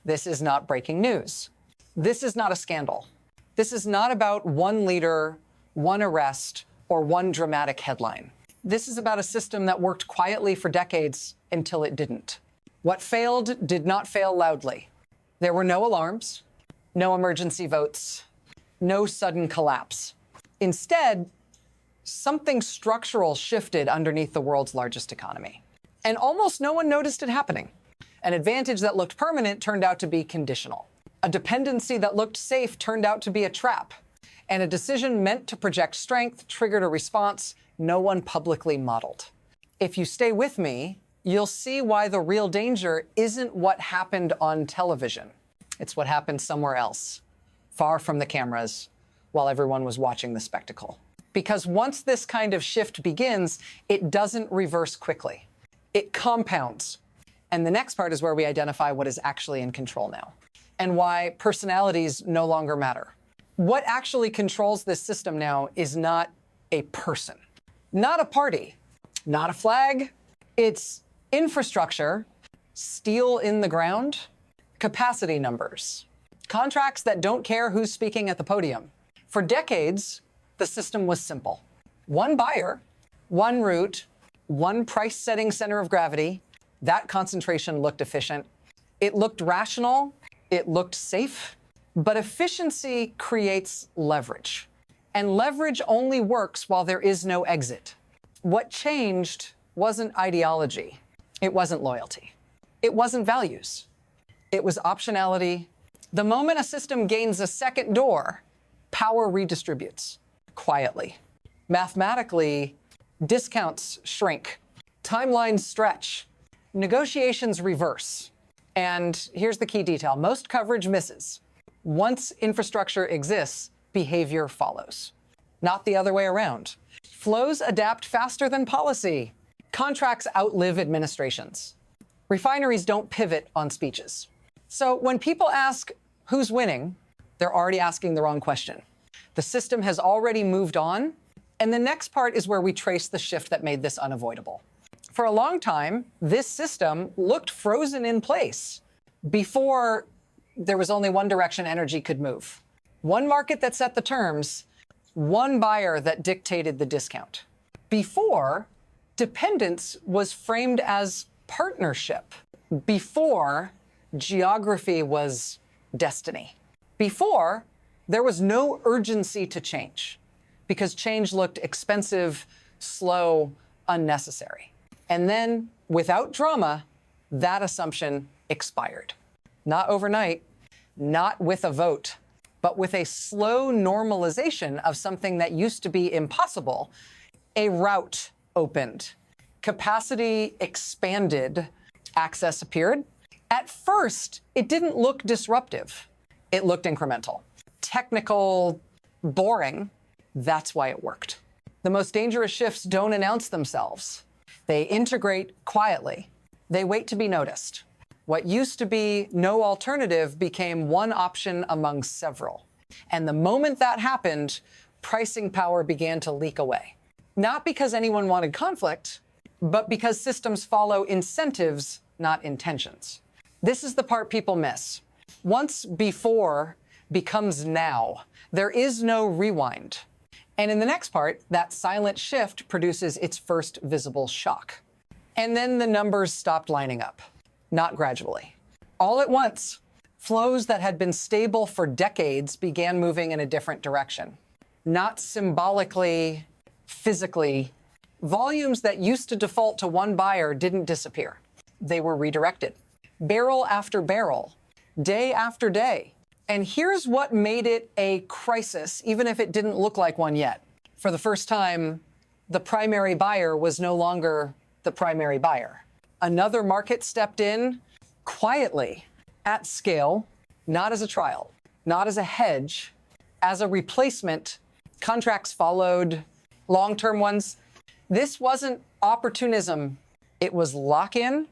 This is not breaking news. This is not a scandal. This is not about one leader, one arrest, or one dramatic headline. This is about a system that worked quietly for decades until it didn't. What failed did not fail loudly. There were no alarms, no emergency votes, no sudden collapse. Instead, something structural shifted underneath the world's largest economy. And almost no one noticed it happening. An advantage that looked permanent turned out to be conditional. A dependency that looked safe turned out to be a trap. And a decision meant to project strength triggered a response no one publicly modeled. If you stay with me, you'll see why the real danger isn't what happened on television. It's what happened somewhere else, far from the cameras, while everyone was watching the spectacle. Because once this kind of shift begins, it doesn't reverse quickly. It compounds. And the next part is where we identify what is actually in control now and why personalities no longer matter. What actually controls this system now is not a person, not a party, not a flag. It's infrastructure, steel in the ground, capacity numbers, contracts that don't care who's speaking at the podium. For decades, the system was simple. One buyer, one route, one price-setting center of gravity. That concentration looked efficient. It looked rational. It looked safe. But efficiency creates leverage. And leverage only works while there is no exit. What changed wasn't ideology. It wasn't loyalty. It wasn't values. It was optionality. The moment a system gains a second door, power redistributes quietly. Mathematically, discounts shrink, timelines stretch, negotiations reverse. And here's the key detail. Most coverage misses. Once infrastructure exists, behavior follows. Not the other way around. Flows adapt faster than policy. Contracts outlive administrations. Refineries don't pivot on speeches. So when people ask who's winning, they're already asking the wrong question. The system has already moved on. And the next part is where we trace the shift that made this unavoidable. For a long time, this system looked frozen in place. Before, there was only one direction energy could move. One market that set the terms, one buyer that dictated the discount. Before, dependence was framed as partnership. Before, geography was destiny. Before, there was no urgency to change because change looked expensive, slow, unnecessary. And then, without drama, that assumption expired. Not overnight, not with a vote, but with a slow normalization of something that used to be impossible. A route opened, capacity expanded, access appeared. At first, it didn't look disruptive. It looked incremental, technical, boring. That's why it worked. The most dangerous shifts don't announce themselves. They integrate quietly. They wait to be noticed. What used to be no alternative became one option among several. And the moment that happened, pricing power began to leak away. Not because anyone wanted conflict, but because systems follow incentives, not intentions. This is the part people miss. Once before becomes now, there is no rewind. And in the next part, that silent shift produces its first visible shock. And then the numbers stopped lining up, not gradually. All at once, flows that had been stable for decades began moving in a different direction. Not symbolically, physically. Volumes that used to default to one buyer didn't disappear. They were redirected. Barrel after barrel, day after day. And here's what made it a crisis, even if it didn't look like one yet. For the first time, the primary buyer was no longer the primary buyer. Another market stepped in quietly, at scale, not as a trial, not as a hedge, as a replacement. Contracts followed, long-term ones. This wasn't opportunism. It was lock-in,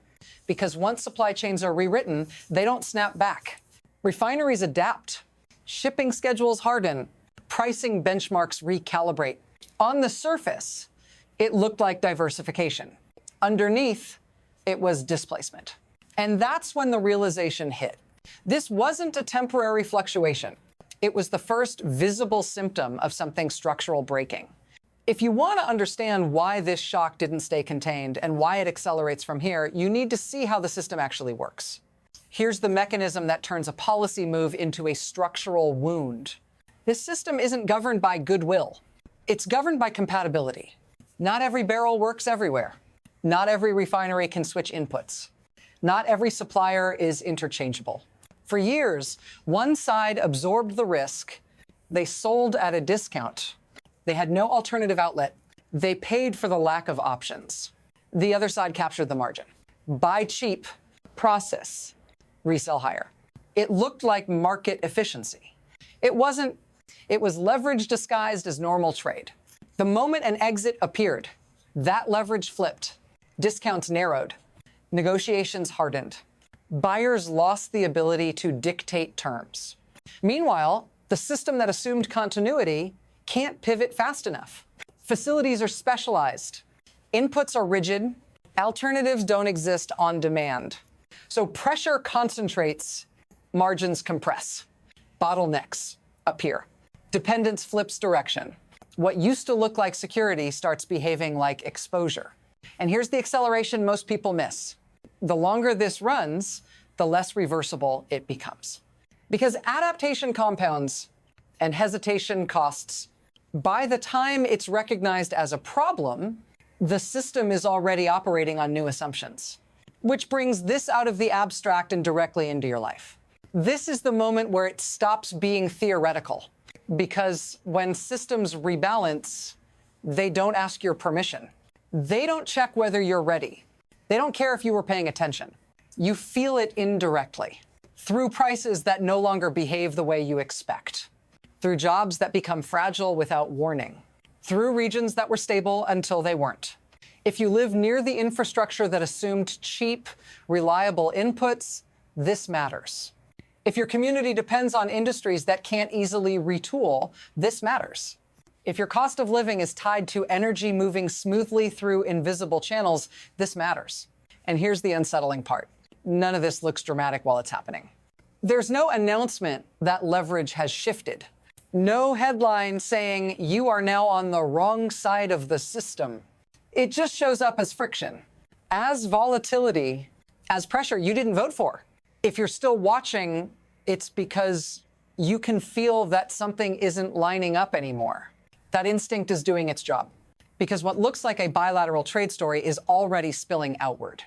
because once supply chains are rewritten, they don't snap back. Refineries adapt, shipping schedules harden, pricing benchmarks recalibrate. On the surface, it looked like diversification. Underneath, it was displacement. And that's when the realization hit. This wasn't a temporary fluctuation. It was the first visible symptom of something structural breaking. If you want to understand why this shock didn't stay contained and why it accelerates from here, you need to see how the system actually works. Here's the mechanism that turns a policy move into a structural wound. This system isn't governed by goodwill. It's governed by compatibility. Not every barrel works everywhere. Not every refinery can switch inputs. Not every supplier is interchangeable. For years, one side absorbed the risk. They sold at a discount. They had no alternative outlet. They paid for the lack of options. The other side captured the margin. Buy cheap, process, resell higher. It looked like market efficiency. It wasn't. It was leverage disguised as normal trade. The moment an exit appeared, that leverage flipped. Discounts narrowed. Negotiations hardened. Buyers lost the ability to dictate terms. Meanwhile, the system that assumed continuity can't pivot fast enough. Facilities are specialized. Inputs are rigid. Alternatives don't exist on demand. So pressure concentrates, margins compress. Bottlenecks appear. Dependence flips direction. What used to look like security starts behaving like exposure. And here's the acceleration most people miss. The longer this runs, the less reversible it becomes. Because adaptation compounds and hesitation costs. By the time it's recognized as a problem, the system is already operating on new assumptions, which brings this out of the abstract and directly into your life. This is the moment where it stops being theoretical, because when systems rebalance, they don't ask your permission. They don't check whether you're ready. They don't care if you were paying attention. You feel it indirectly, through prices that no longer behave the way you expect, through jobs that become fragile without warning, through regions that were stable until they weren't. If you live near the infrastructure that assumed cheap, reliable inputs, this matters. If your community depends on industries that can't easily retool, this matters. If your cost of living is tied to energy moving smoothly through invisible channels, this matters. And here's the unsettling part. None of this looks dramatic while it's happening. There's no announcement that leverage has shifted. No headline saying you are now on the wrong side of the system. It just shows up as friction, as volatility, as pressure you didn't vote for. If you're still watching, it's because you can feel that something isn't lining up anymore. That instinct is doing its job. Because what looks like a bilateral trade story is already spilling outward.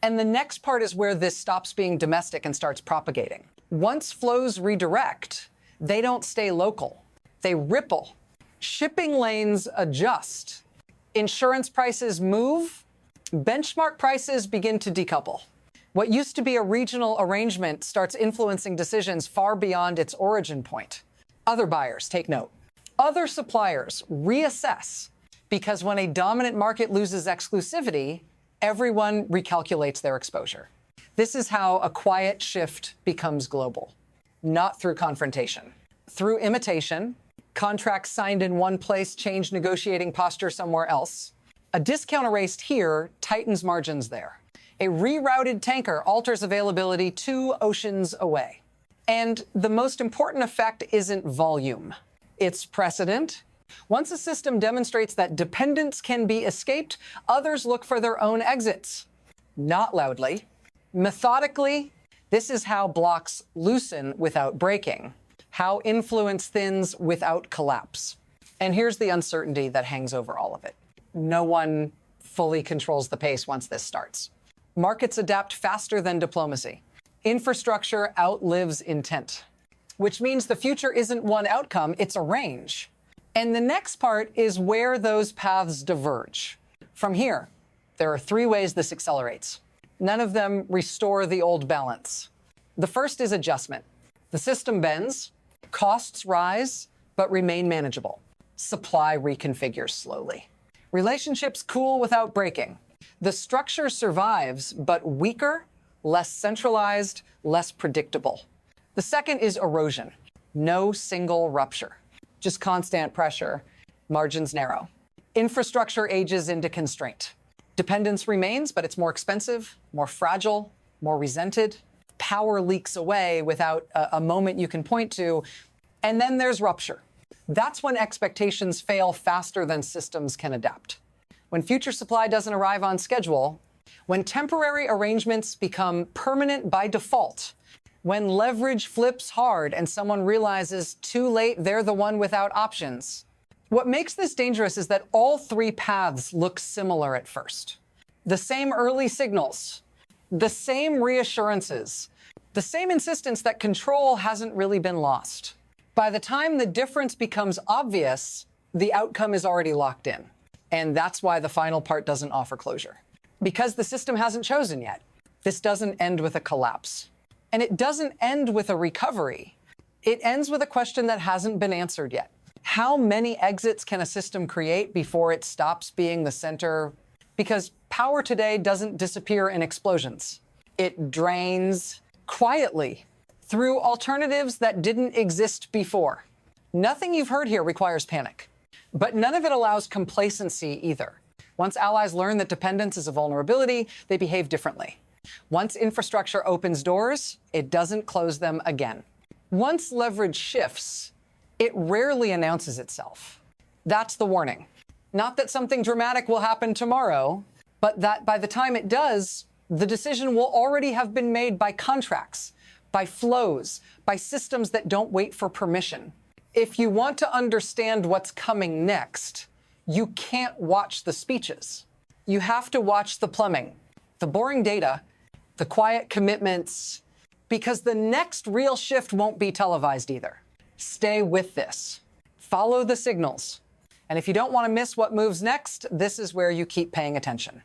And the next part is where this stops being domestic and starts propagating. Once flows redirect, they don't stay local. They ripple. Shipping lanes adjust. Insurance prices move. Benchmark prices begin to decouple. What used to be a regional arrangement starts influencing decisions far beyond its origin point. Other buyers take note. Other suppliers reassess, because when a dominant market loses exclusivity, everyone recalculates their exposure. This is how a quiet shift becomes global, not through confrontation. Through imitation, contracts signed in one place change negotiating posture somewhere else. A discount erased here tightens margins there. A rerouted tanker alters availability 2 oceans away. And the most important effect isn't volume. It's precedent. Once a system demonstrates that dependence can be escaped, others look for their own exits. Not loudly. Methodically, this is how blocks loosen without breaking, how influence thins without collapse. And here's the uncertainty that hangs over all of it. No one fully controls the pace once this starts. Markets adapt faster than diplomacy. Infrastructure outlives intent, which means the future isn't one outcome, it's a range. And the next part is where those paths diverge. From here, there are 3 ways this accelerates. None of them restore the old balance. The first is adjustment. The system bends, costs rise, but remain manageable. Supply reconfigures slowly. Relationships cool without breaking. The structure survives, but weaker, less centralized, less predictable. The second is erosion. No single rupture, just constant pressure. Margins narrow. Infrastructure ages into constraint. Dependence remains, but it's more expensive, more fragile, more resented. power leaks away without a moment you can point to. And then there's rupture. That's when expectations fail faster than systems can adapt. When future supply doesn't arrive on schedule, when temporary arrangements become permanent by default, when leverage flips hard and someone realizes too late they're the one without options. What makes this dangerous is that all three paths look similar at first. The same early signals, the same reassurances, the same insistence that control hasn't really been lost. By the time the difference becomes obvious, the outcome is already locked in. And that's why the final part doesn't offer closure. Because the system hasn't chosen yet. This doesn't end with a collapse. And it doesn't end with a recovery. It ends with a question that hasn't been answered yet. How many exits can a system create before it stops being the center? Because power today doesn't disappear in explosions. It drains quietly through alternatives that didn't exist before. Nothing you've heard here requires panic, but none of it allows complacency either. Once allies learn that dependence is a vulnerability, they behave differently. Once infrastructure opens doors, it doesn't close them again. Once leverage shifts, it rarely announces itself. That's the warning. Not that something dramatic will happen tomorrow, but that by the time it does, the decision will already have been made by contracts, by flows, by systems that don't wait for permission. If you want to understand what's coming next, you can't watch the speeches. You have to watch the plumbing, the boring data, the quiet commitments, because the next real shift won't be televised either. Stay with this. Follow the signals. And if you don't want to miss what moves next, this is where you keep paying attention.